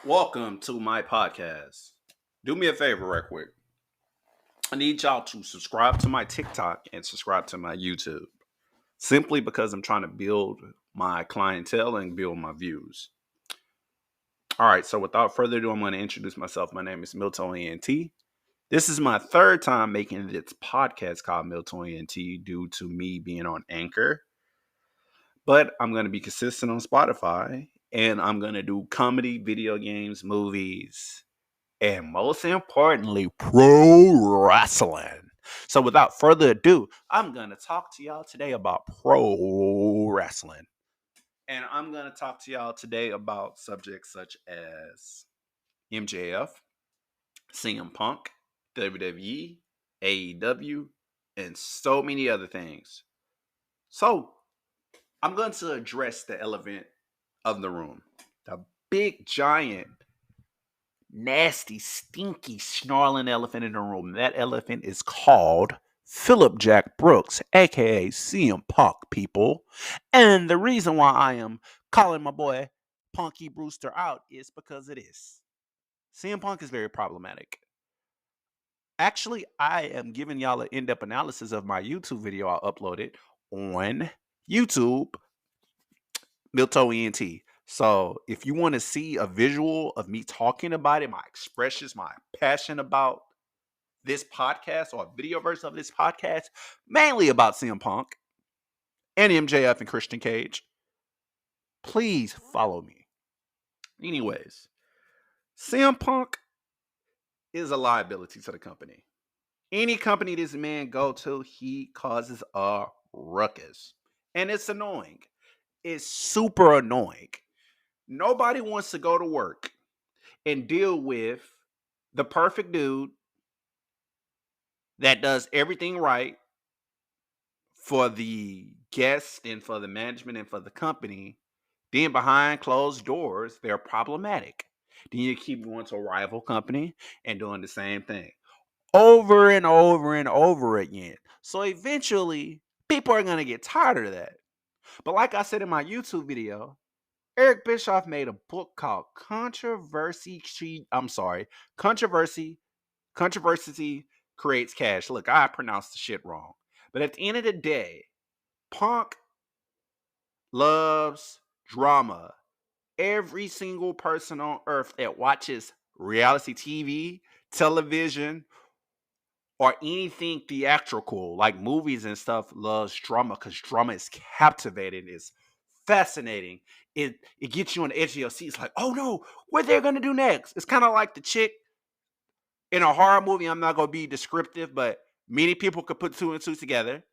Welcome to my podcast. Do me a favor, right quick. I need y'all to subscribe to my TikTok and subscribe to my YouTube. Simply because I'm trying to build my clientele and build my views. All right, so without further ado, I'm going to introduce myself. My name is Milton ENT. This is my third time making this podcast called Milton ENT due to me being on Anchor. But I'm going to be consistent on Spotify, and I'm going to do comedy, video games, movies, and most importantly, pro wrestling. So without further ado, I'm going to talk to y'all today about pro wrestling. And I'm going to talk to y'all today about subjects such as MJF, CM Punk, WWE, AEW, and so many other things. So I'm going to address the elephant of the room. The big giant nasty, stinky, snarling elephant in the room. That elephant is called Philip Jack Brooks, aka CM Punk, people. And the reason why I am calling my boy Punky Brewster out is because it is. CM Punk is very problematic. Actually, I am giving y'all an in-depth analysis of my YouTube video I uploaded on YouTube, Milto ENT. So if you want to see a visual of me talking about it, my expressions, my passion about this podcast or a video version of this podcast, mainly about CM Punk and MJF and Christian Cage, please follow me. Anyways, CM Punk is a liability to the company. Any company this man go to, he causes a ruckus. And it's annoying. It's super annoying. Nobody wants to go to work and deal with the perfect dude that does everything right for the guests and for the management and for the company. Then behind closed doors, they're problematic. Then you keep going to a rival company and doing the same thing over and over and over again. So eventually, people are going to get tired of that. But like I said in my YouTube video, Eric Bischoff made a book called Controversy Creates Cash. Look, I pronounced the shit wrong. But at the end of the day, Punk loves drama. Every single person on earth that watches reality TV, television, or anything theatrical like movies and stuff loves drama because drama is captivating, it's fascinating. It gets you on the edge of your seat. It's like, oh no, what they're gonna do next? It's kind of like the chick in a horror movie. I'm not gonna be descriptive, but many people could put two and two together.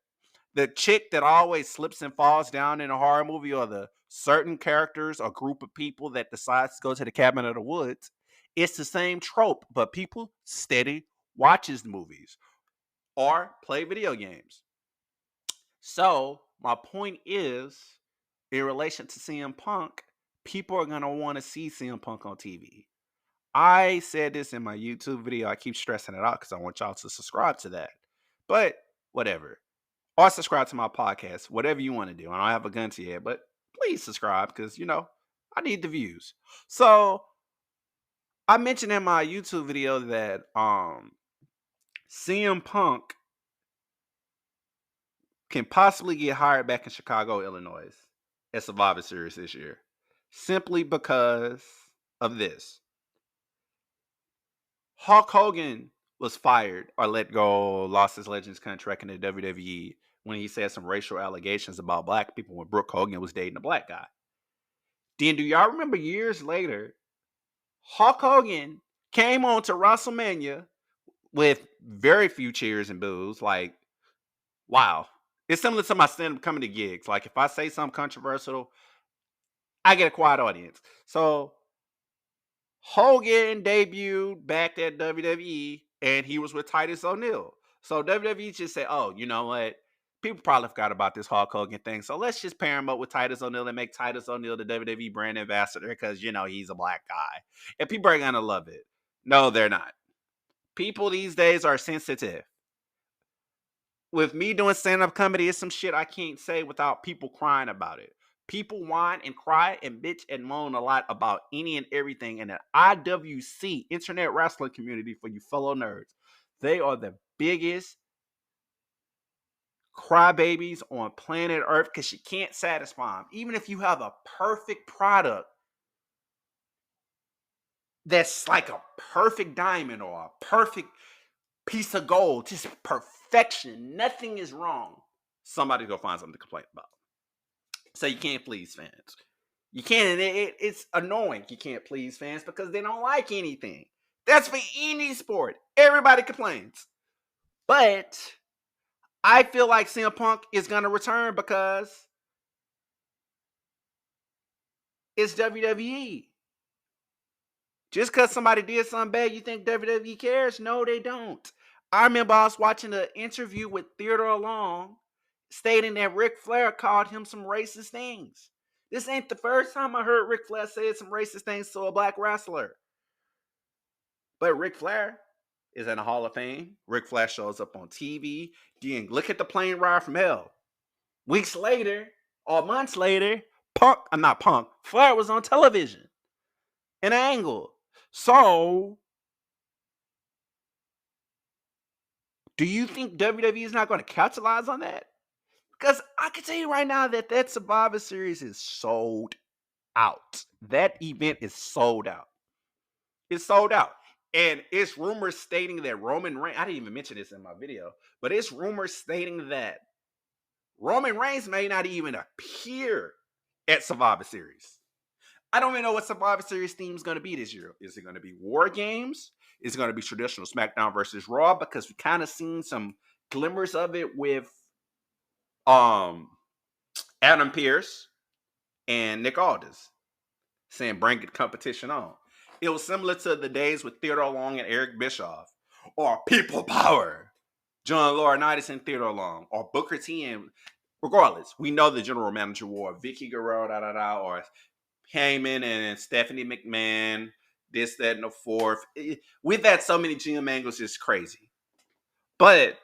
The chick that always slips and falls down in a horror movie, or the certain characters or group of people that decides to go to the cabin of the woods. It's the same trope, but people steady watches the movies or play video games. So my point is, in relation to CM Punk, people are gonna want to see CM Punk on TV. I said this in my YouTube video. I keep stressing it out because I want y'all to subscribe to that. But whatever. Or subscribe to my podcast. Whatever you want to do. I don't have a gun to you yet, but please subscribe because, I need the views. So I mentioned in my YouTube video that CM Punk can possibly get hired back in Chicago, Illinois at Survivor Series this year. Simply because of this. Hulk Hogan was fired or let go, lost his Legends contract in the WWE when he said some racial allegations about black people when Brooke Hogan was dating a black guy. Then do y'all remember years later, Hulk Hogan came on to WrestleMania with very few cheers and boos. Like, wow. It's similar to my stand-up comedy gigs. Like, if I say something controversial, I get a quiet audience. So Hogan debuted back at WWE, and he was with Titus O'Neil. So WWE just said, oh, you know what? People probably forgot about this Hulk Hogan thing. So let's just pair him up with Titus O'Neil and make Titus O'Neil the WWE brand ambassador because, he's a black guy. And people are going to love it. No, they're not. People these days are sensitive. With me doing stand-up comedy, it's some shit I can't say without people crying about it. People whine and cry and bitch and moan a lot about any and everything. And the IWC, Internet Wrestling Community, for you fellow nerds, they are the biggest crybabies on planet Earth because you can't satisfy them. Even if you have a perfect product that's like a perfect diamond or a perfect piece of gold, just perfection, nothing is wrong, somebody's gonna find something to complain about. So you can't please fans. You can't, and it's annoying. You can't please fans because they don't like anything. That's for any sport. Everybody complains. But I feel like CM Punk is going to return because it's WWE. Just because somebody did something bad, you think WWE cares? No, they don't. I remember I was watching an interview with Theodore Long stating that Ric Flair called him some racist things. This ain't the first time I heard Ric Flair say some racist things to a black wrestler. But Ric Flair is in the Hall of Fame. Ric Flair shows up on TV. Then look at the plane ride from hell. Weeks later, or months later, Flair was on television. In an angle. So, do you think WWE is not going to capitalize on that? Because I can tell you right now that Survivor Series is sold out. That event is sold out. It's sold out. And it's rumors stating that Roman Reigns, I didn't even mention this in my video, but it's rumors stating that Roman Reigns may not even appear at Survivor Series. I don't even know what Survivor Series theme is going to be this year. Is it going to be War Games? Is it going to be traditional SmackDown versus Raw? Because we kind of seen some glimmers of it with Adam Pearce and Nick Aldis saying bring it competition on. It was similar to the days with Theodore Long and Eric Bischoff, or People Power, John Laurinaitis and Theodore Long, or Booker T. And regardless, we know the general manager wore Vicky Guerrero, or Heyman and Stephanie McMahon, this, that, and the fourth. We've had so many GM angles, it's crazy. But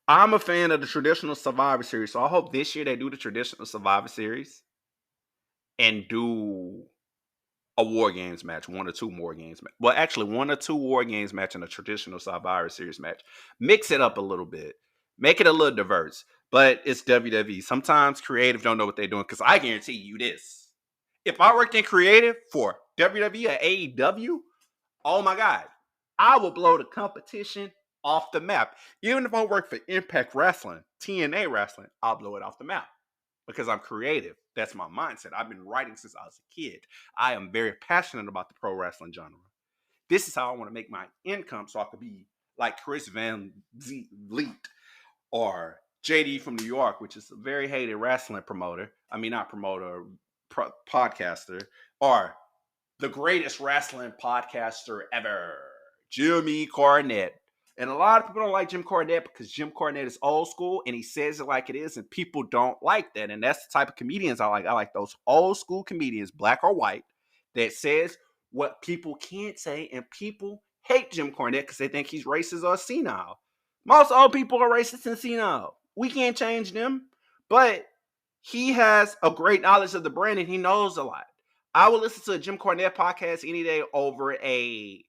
I'm a fan of the traditional Survivor Series, so I hope this year they do the traditional Survivor Series and do a War Games match, 1 or 2 War Games match. Well, actually, 1 or 2 War Games match and a traditional Survivor Series match. Mix it up a little bit. Make it a little diverse. But it's WWE. Sometimes creative don't know what they're doing, because I guarantee you this. If I worked in creative for WWE or AEW, oh my God, I will blow the competition off the map. Even if I work for Impact Wrestling, TNA Wrestling, I'll blow it off the map because I'm creative. That's my mindset. I've been writing since I was a kid. I am very passionate about the pro wrestling genre. This is how I want to make my income, so I could be like Chris Van Vliet or JD from New York, which is a very hated wrestling promoter. I mean, not promoter, podcaster, or the greatest wrestling podcaster ever, Jimmy Cornette. And a lot of people don't like Jim Cornette because Jim Cornette is old school and he says it like it is, and people don't like that. And that's the type of comedians I like. I like those old school comedians, black or white, that says what people can't say, and people hate Jim Cornette because they think he's racist or senile. Most old people are racist and senile. We can't change them, but he has a great knowledge of the brand and he knows a lot. I will listen to a Jim Cornette podcast any day over a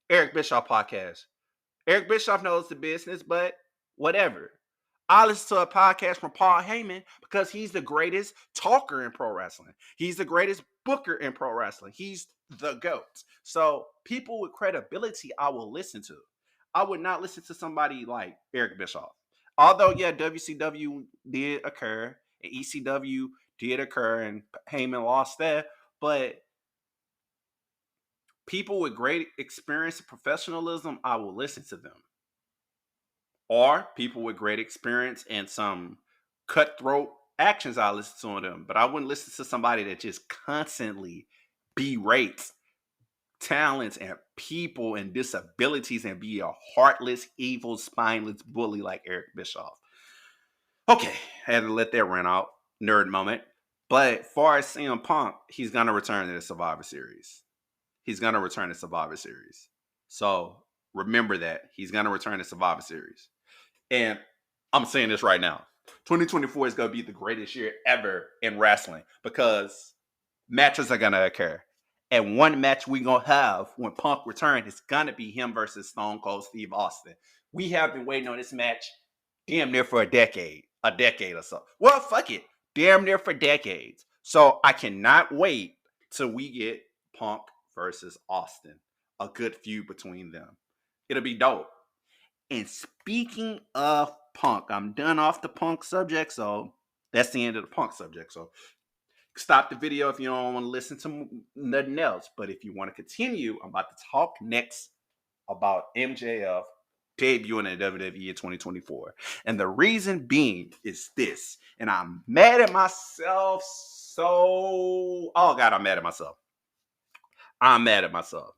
Eric Bischoff podcast. Eric Bischoff knows the business, but whatever. I listen to a podcast from Paul Heyman because he's the greatest talker in pro wrestling. He's the greatest booker in pro wrestling. He's the GOAT. So people with credibility, I will listen to. I would not listen to somebody like Eric Bischoff. Although, yeah, WCW did occur, and ECW did occur, and Heyman lost that, but people with great experience and professionalism, I will listen to them. Or people with great experience and some cutthroat actions, I listen to them. But I wouldn't listen to somebody that just constantly berates talents and people and disabilities and be a heartless, evil, spineless bully like Eric Bischoff. Okay, I had to let that run out. Nerd moment. But as far as CM Punk, he's going to return to the Survivor Series. He's going to return to Survivor Series. So remember that. He's going to return to Survivor Series. And I'm saying this right now. 2024 is going to be the greatest year ever in wrestling because matches are going to occur. And one match we're going to have when Punk returns is going to be him versus Stone Cold Steve Austin. We have been waiting on this match damn near for a decade or so. Well, fuck it. Damn near for decades. So I cannot wait till we get Punk versus Austin. A good feud between them. It'll be dope. And speaking of Punk, I'm done off the Punk subject, so that's the end of the Punk subject. So stop the video if you don't want to listen to nothing else. But if you want to continue, I'm about to talk next about MJF debuting in WWE in 2024. And the reason being is this. And I'm mad at myself so... Oh, God, I'm mad at myself. I'm mad at myself.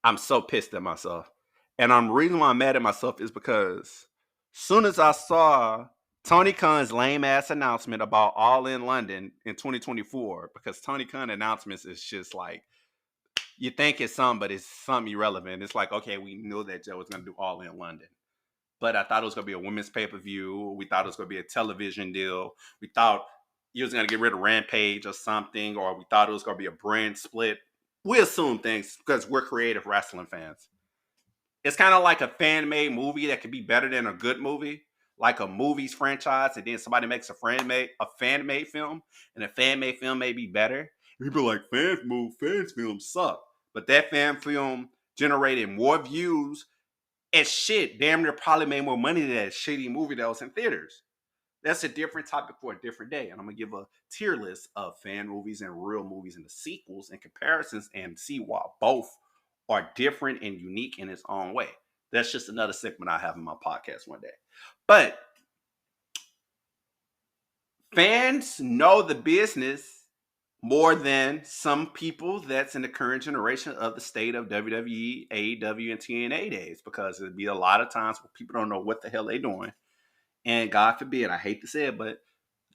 I'm so pissed at myself. And the reason why I'm mad at myself is because soon as I saw Tony Khan's lame ass announcement about All in London in 2024, because Tony Khan announcements is just like, you think it's something, but it's something irrelevant. It's like, okay, we knew that Joe was going to do All in London. But I thought it was going to be a women's pay-per-view. We thought it was going to be a television deal. We thought he was going to get rid of Rampage or something, or we thought it was going to be a brand split. We assume things because we're creative wrestling fans. It's kind of like a fan-made movie that could be better than a good movie. Like a movie's franchise, and then somebody makes a fan-made film, and a fan-made film may be better. People are like, fan films suck. But that fan film generated more views and shit. Damn near probably made more money than that shitty movie that was in theaters. That's a different topic for a different day. And I'm going to give a tier list of fan movies and real movies and the sequels and comparisons and see why both are different and unique in its own way. That's just another segment I have in my podcast one day. But fans know the business more than some people that's in the current generation of the state of WWE, AEW, and TNA days, because it'd be a lot of times where people don't know what the hell they're doing. And God forbid, I hate to say it, but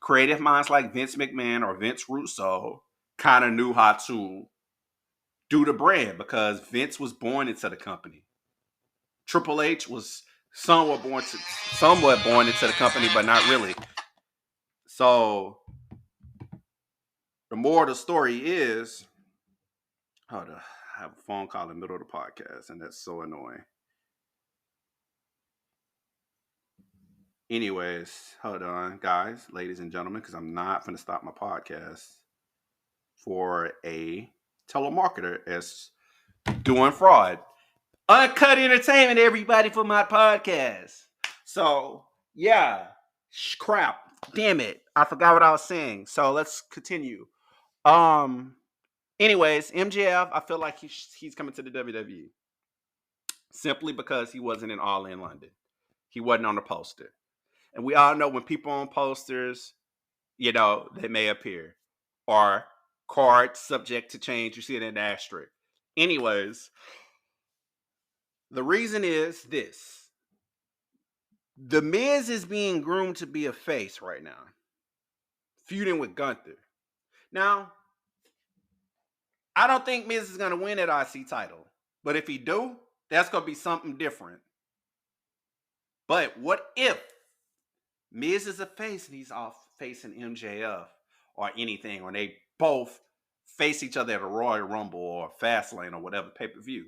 creative minds like Vince McMahon or Vince Russo kind of knew how to do the brand because Vince was born into the company. Triple H was somewhat born into the company, but not really. So the moral of the story is, hold on, I have a phone call in the middle of the podcast, and that's so annoying. Anyways, hold on, guys, ladies and gentlemen, because I'm not going to stop my podcast for a telemarketer as doing fraud. Uncut entertainment, everybody, for my podcast. So, yeah, crap. Damn it. I forgot what I was saying. So let's continue. Anyways, MJF, I feel like he's coming to the WWE. Simply because he wasn't in All in London. He wasn't on the poster. And we all know when people on posters, they may appear. Or cards subject to change. You see it in the asterisk. Anyways, the reason is this. The Miz is being groomed to be a face right now. Feuding with Gunther. Now, I don't think Miz is going to win that IC title. But if he do, that's going to be something different. But what if Miz is a face and he's off facing MJF or anything, or they both face each other at a Royal Rumble or Fastlane or whatever pay-per-view?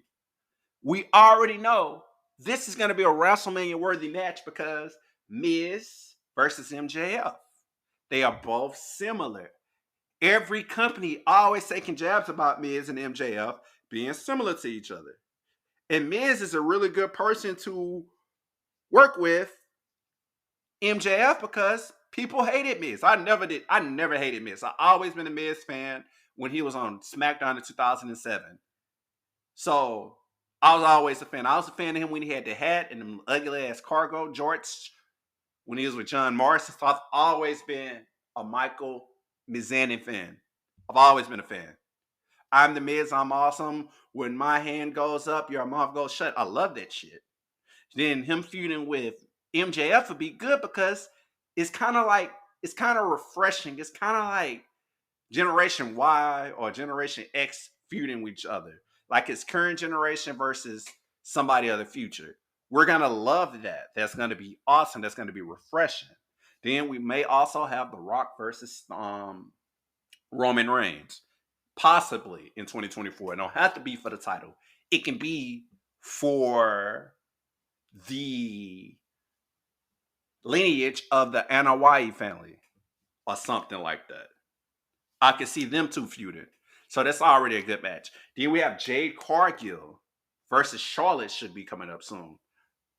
We already know this is going to be a WrestleMania-worthy match because Miz versus MJF. They are both similar. Every company always taking jabs about Miz and MJF being similar to each other. And Miz is a really good person to work with MJF because people hated Miz. I never hated Miz. I always been a Miz fan when he was on SmackDown in 2007. So I was always a fan. I was a fan of him when he had the hat and them ugly ass cargo jorts when he was with John Morrison. So I've always been a Michael Mizanin fan. I've always been a fan. I'm the Miz, I'm awesome. When my hand goes up, your mouth goes shut. I love that shit. Then him feuding with MJF would be good because it's kind of refreshing. It's kind of like Generation Y or Generation X feuding with each other. Like it's current generation versus somebody of the future. We're going to love that. That's going to be awesome. That's going to be refreshing. Then we may also have The Rock versus Roman Reigns, possibly in 2024. It don't have to be for the title. It can be for the lineage of the Anoa'i family or something like that. I can see them two feuding. So that's already a good match. Then we have Jade Cargill versus Charlotte should be coming up soon.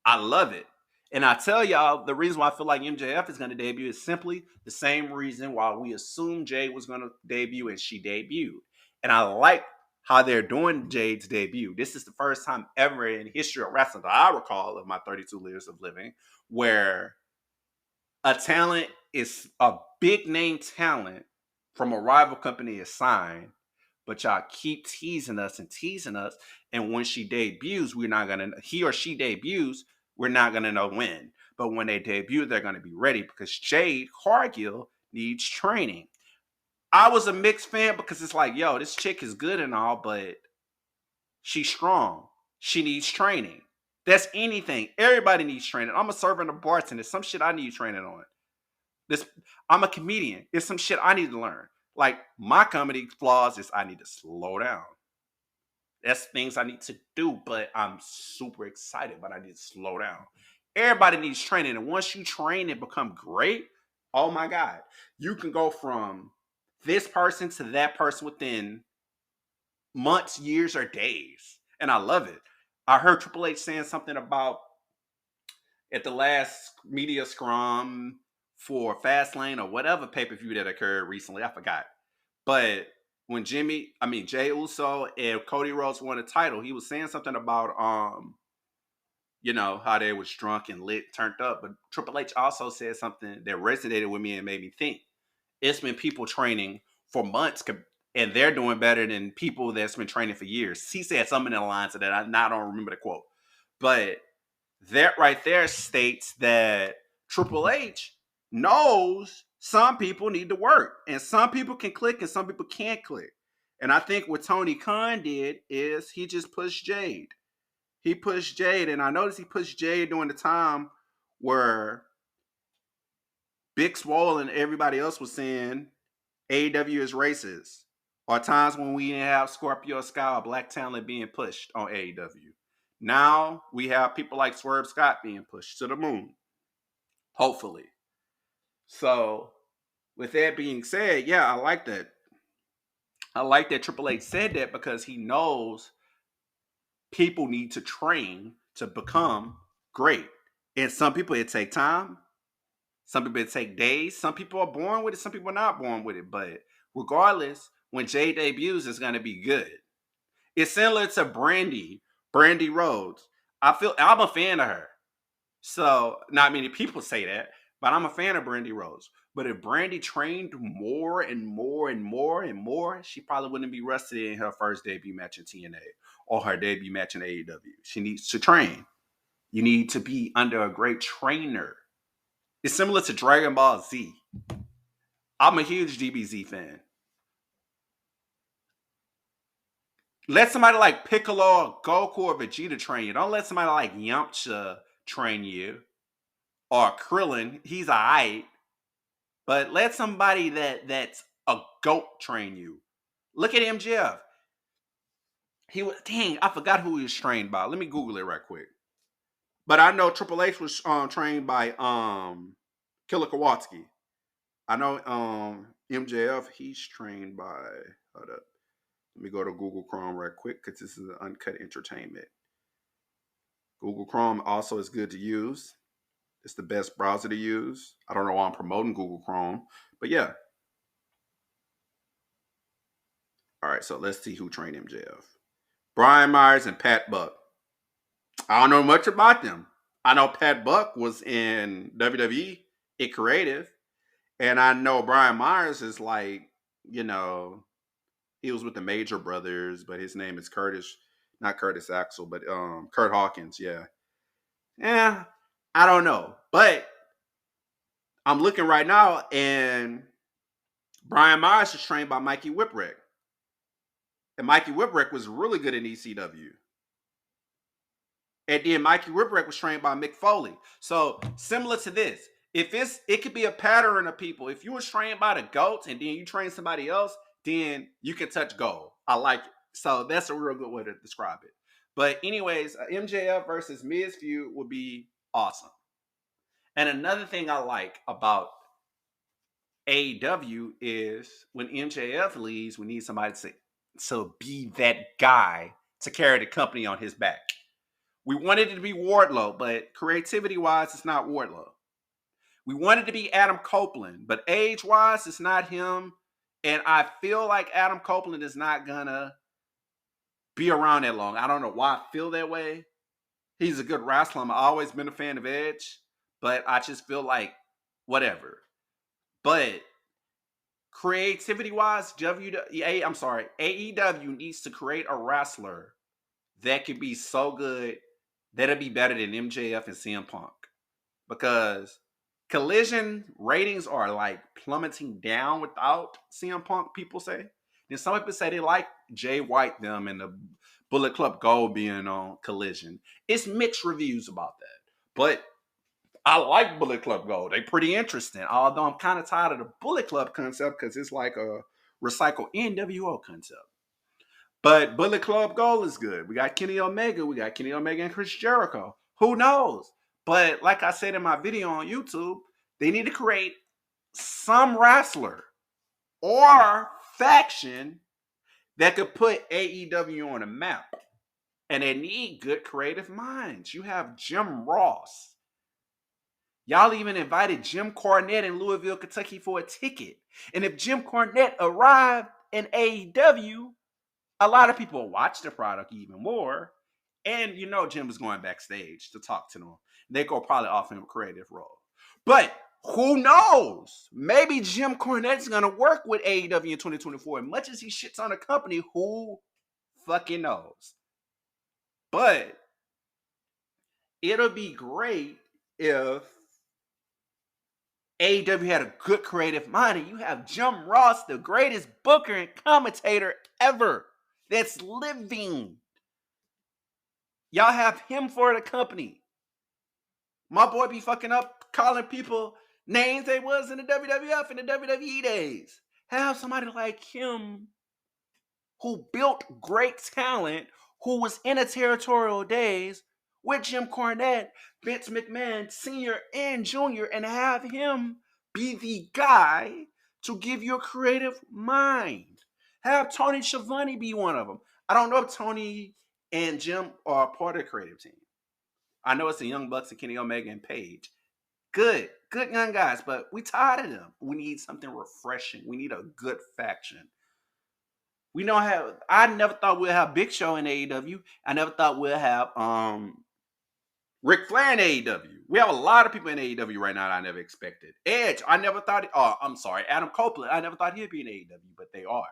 I love it. And I tell y'all, the reason why I feel like MJF is going to debut is simply the same reason why we assumed Jade was going to debut and she debuted. And I like how they're doing Jade's debut. This is the first time ever in history of wrestling that I recall of my 32 years of living where a talent is a big name talent from a rival company is signed, but y'all keep teasing us and teasing us. And when she debuts, he or she debuts, we're not gonna know when. But when they debut, they're gonna be ready because Jade Cargill needs training. I was a mixed fan because it's like, yo, this chick is good and all, but she's strong. She needs training. That's anything. Everybody needs training. I'm a server and a bartender. Some shit I need training on. I'm a comedian. There's some shit I need to learn. Like my comedy flaws is I need to slow down. That's things I need to do, but I'm super excited, but I need to slow down. Everybody needs training. And once you train and become great, oh my God, you can go from this person to that person within months, years, or days. And I love it. I heard Triple H saying something about at the last media scrum for Fastlane or whatever pay-per-view that occurred recently. I forgot. But when Jay Uso and Cody Rhodes won the title, he was saying something about how they was drunk and lit, turned up. But Triple H also said something that resonated with me and made me think. It's been people training for months and they're doing better than people that's been training for years. He said something in the lines of that. I don't remember the quote. But that right there states that Triple H knows some people need to work and some people can click and some people can't click. And I think what Tony Khan did is he just pushed Jade. He pushed Jade, and I noticed he pushed Jade during the time where Big Swole and everybody else was saying AEW is racist. Or times when we didn't have Scorpio Sky or Black Talent being pushed on AEW. Now we have people like Swerve Scott being pushed to the moon. Hopefully. So, with that being said, yeah, I like that. I like that Triple H said that because he knows people need to train to become great. And some people it take time. Some people it take days. Some people are born with it. Some people are not born with it. But regardless, when Jay debuts, it's going to be good. It's similar to Brandy Rhodes. I'm a fan of her. So not many people say that, but I'm a fan of Brandy Rhodes. But if Brandy trained more and more and more and more, she probably wouldn't be rusted in her first debut match in TNA or her debut match in AEW. She needs to train. You need to be under a great trainer. It's similar to Dragon Ball Z. I'm a huge DBZ fan. Let somebody like Piccolo or Goku or Vegeta train you. Don't let somebody like Yamcha train you. Or Krillin. He's alright. But let somebody that's a GOAT train you. Look at MJF. I forgot who he was trained by. Let me Google it right quick. But I know Triple H was trained by Killer Kowalski. I know MJF, he's trained by, hold up. Let me go to Google Chrome right quick because this is an uncut entertainment. Google Chrome also is good to use. It's the best browser to use. I don't know why I'm promoting Google Chrome, but yeah. All right, so let's see who trained MJF. Brian Myers and Pat Buck. I don't know much about them. I know Pat Buck was in WWE, It Creative, and I know Brian Myers is like, he was with the Major Brothers, but his name is not Curtis Axel, but Kurt Hawkins, yeah. Yeah, I don't know. But I'm looking right now, and Brian Myers is trained by Mikey Whipwreck. And Mikey Whipwreck was really good in ECW. And then Mikey Whipwreck was trained by Mick Foley. So, similar to this, it could be a pattern of people. If you was trained by the GOATs and then you train somebody else, then you can touch gold. I like it. So that's a real good way to describe it. But anyways, MJF versus Miz feud would be awesome. And another thing I like about AEW is when MJF leaves, we need somebody to be that guy to carry the company on his back. We wanted it to be Wardlow, but creativity-wise, it's not Wardlow. We wanted to be Adam Copeland, but age-wise, it's not him. And I feel like Adam Copeland is not gonna be around that long. I don't know why I feel that way. He's a good wrestler. I've always been a fan of Edge, but I just feel like whatever. But creativity-wise, AEW needs to create a wrestler that could be so good that'll be better than MJF and CM Punk. Because Collision ratings are like plummeting down without CM Punk, people say. Then some people say they like Jay White them and the Bullet Club Gold being on Collision. It's mixed reviews about that. But I like Bullet Club Gold. They pretty interesting. Although I'm kind of tired of the Bullet Club concept because it's like a recycled NWO concept. But Bullet Club Gold is good. We got Kenny Omega. We got Kenny Omega and Chris Jericho. Who knows? But like I said in my video on YouTube, they need to create some wrestler or faction that could put AEW on a map. And they need good creative minds. You have Jim Ross. Y'all even invited Jim Cornette in Louisville, Kentucky for a ticket. And if Jim Cornette arrived in AEW, a lot of people watch the product even more. And you know Jim was going backstage to talk to them. They go probably offer him a creative role. But who knows? Maybe Jim Cornette's going to work with AEW in 2024. As much as he shits on the company, who fucking knows? But it'll be great if AEW had a good creative mind. And you have Jim Ross, the greatest booker and commentator ever that's living. Y'all have him for the company. My boy be fucking up calling people names they was in the WWF and the WWE days. Have somebody like him who built great talent, who was in the territorial days with Jim Cornette, Vince McMahon, Sr. and Jr., and have him be the guy to give you a creative mind. Have Tony Schiavone be one of them. I don't know if Tony and Jim are part of the creative team. I know it's the Young Bucks and Kenny Omega and Paige. Good young guys, but we tired of them. We need something refreshing. We need a good faction. We don't have. I never thought we'd have Big Show in AEW. I never thought we'd have Ric Flair in AEW. We have a lot of people in AEW right now that I never expected. Edge, I never thought. I'm sorry, Adam Copeland. I never thought he'd be in AEW, but they are.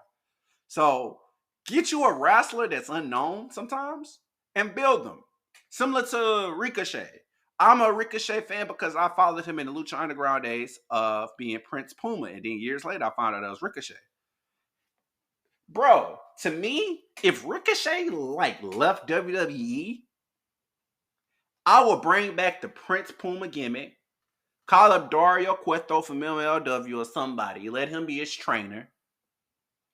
So get you a wrestler that's unknown sometimes and build them. Similar to Ricochet. I'm a Ricochet fan because I followed him in the Lucha Underground days of being Prince Puma. And then years later, I found out that was Ricochet. Bro, to me, if Ricochet left WWE, I would bring back the Prince Puma gimmick, call up Dario Cueto from MLW or somebody, let him be his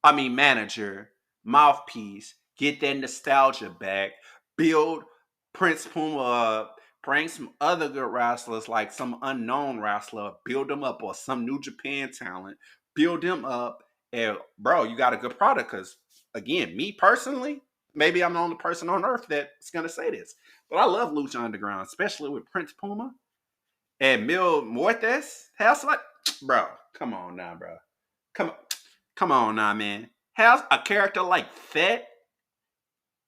manager, mouthpiece, get that nostalgia back, build Prince Puma up, bring some other good wrestlers like some unknown wrestler, build them up, or some New Japan talent, build them up, and bro, you got a good product. Because again, me personally, maybe I'm the only person on earth that's gonna say this, but I love Lucha Underground, especially with Prince Puma and Mil Muertes. Bro, come on now, bro. Come on now, man. Have a character like that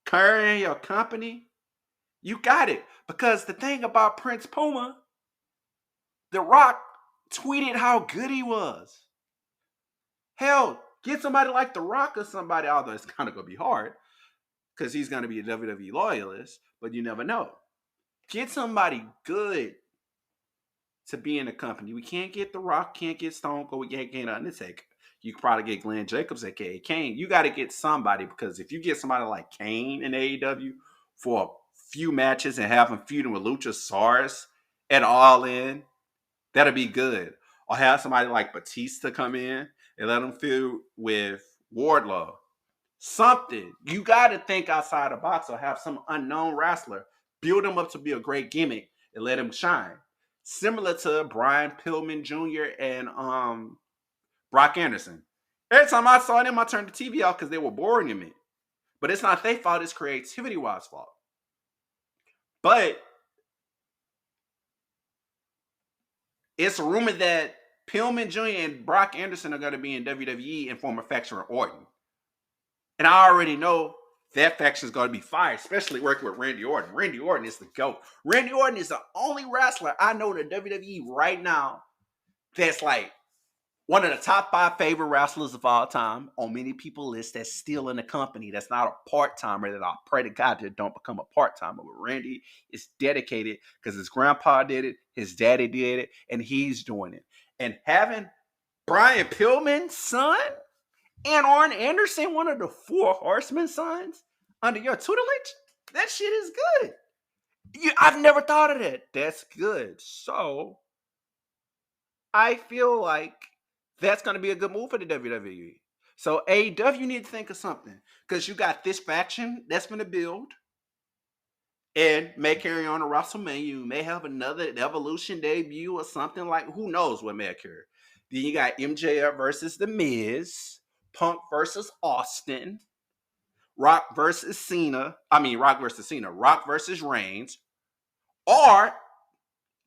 carrying your company? You got it. Because the thing about Prince Puma, The Rock tweeted how good he was. Hell, get somebody like The Rock or somebody, although it's kind of going to be hard because he's going to be a WWE loyalist, but you never know. Get somebody good to be in the company. We can't get The Rock, can't get Stone Cold, we can't get Undertaker. You could probably get Glenn Jacobs, aka Kane. You got to get somebody, because if you get somebody like Kane in AEW for a few matches and have him feuding with Luchasaurus at All In, That'll be good. Or have somebody like Batista come in and let him feud with Wardlow. Something. You got to think outside the box or have some unknown wrestler. Build him up to be a great gimmick and let him shine. Similar to Brian Pillman Jr. and Brock Anderson. Every time I saw them, I turned the TV off because they were boring to me. But it's not their fault, it's creativity-wise fault. But it's rumored that Pillman Jr. and Brock Anderson are going to be in WWE and form a faction with Orton. And I already know that faction is going to be fire, especially working with Randy Orton. Randy Orton is the GOAT. Randy Orton is the only wrestler I know in the WWE right now that's like one of the top 5 favorite wrestlers of all time on many people's list that's still in the company. That's not a part-timer that I pray to God that don't become a part-timer. But Randy is dedicated because his grandpa did it, his daddy did it, and he's doing it. And having Brian Pillman's son and Arn Anderson, one of the 4 Horsemen sons, under your tutelage, that shit is good. I've never thought of that. That's good. So I feel like that's going to be a good move for the WWE. So AEW, you need to think of something. Because you got this faction that's going to build and may carry on to WrestleMania. You may have another Evolution debut or something like, who knows what may occur. Then you got MJF versus The Miz, Punk versus Austin, Rock versus Cena, Rock versus Reigns, or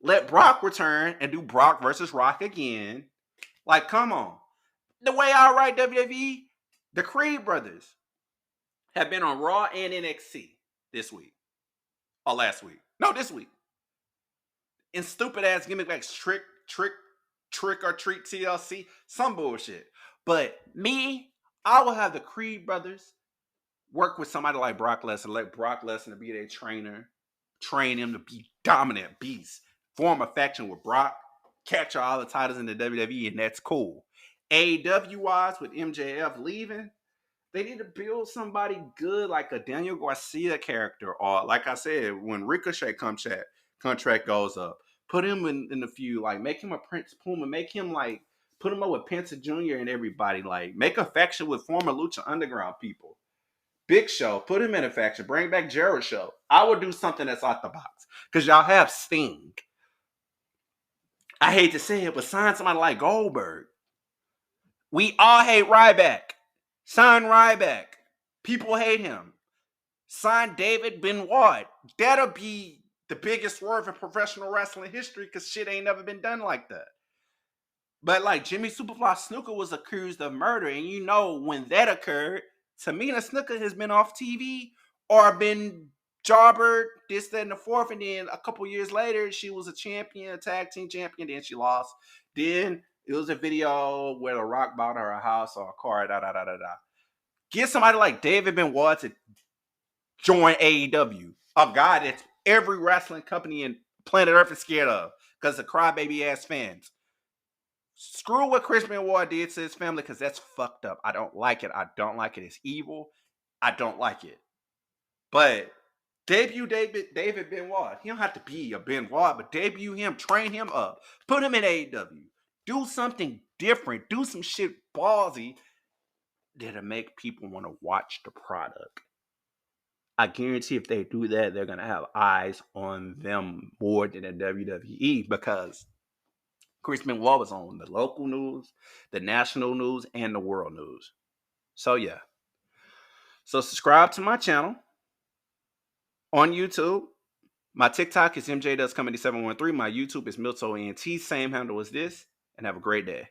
let Brock return and do Brock versus Rock again. Like, come on. The way I write WWE, the Creed brothers have been on Raw and NXT this week. Or last week. No, this week. In stupid ass gimmick like trick or treat TLC. Some bullshit. But me, I will have the Creed brothers work with somebody like Brock Lesnar. Let Brock Lesnar be their trainer. Train him to be dominant beast. Form a faction with Brock. Capture all the titles in the WWE, and that's cool. AEW-wise, with MJF leaving, they need to build somebody good like a Daniel Garcia character, or like I said, when Ricochet contract goes up, put him in the feud, like make him a Prince Puma, make him like put him up with Penta Jr. and everybody, like make a faction with former Lucha Underground people. Big Show, put him in a faction, bring back Jericho. I would do something that's out the box because y'all have Sting. I hate to say it, but sign somebody like Goldberg. We all hate Ryback. Sign Ryback. People hate him. Sign David Benoit. That'll be the biggest swerve in professional wrestling history because shit ain't never been done like that. But like Jimmy Superfly Snuka was accused of murder, and you know when that occurred, Tamina Snuka has been off TV or been jobbered, this, that, and the fourth, and then a couple years later, she was a champion, a tag team champion, then she lost. Then it was a video where The Rock bought her a house or a car, Get somebody like David Benoit to join AEW, a guy that every wrestling company in planet Earth is scared of because of crybaby ass fans. Screw what Chris Benoit did to his family because that's fucked up. I don't like it. It's evil. I don't like it. But debut David Benoit. He don't have to be a Benoit, but debut him, train him up, put him in AEW. Do something different. Do some shit ballsy that'll make people want to watch the product. I guarantee if they do that, they're going to have eyes on them more than the WWE because Chris Benoit was on the local news, the national news, and the world news. So, yeah. So, subscribe to my channel on YouTube. My TikTok is MJ Does Comedy 713. My YouTube is Milto ENT. Same handle as this. And have a great day.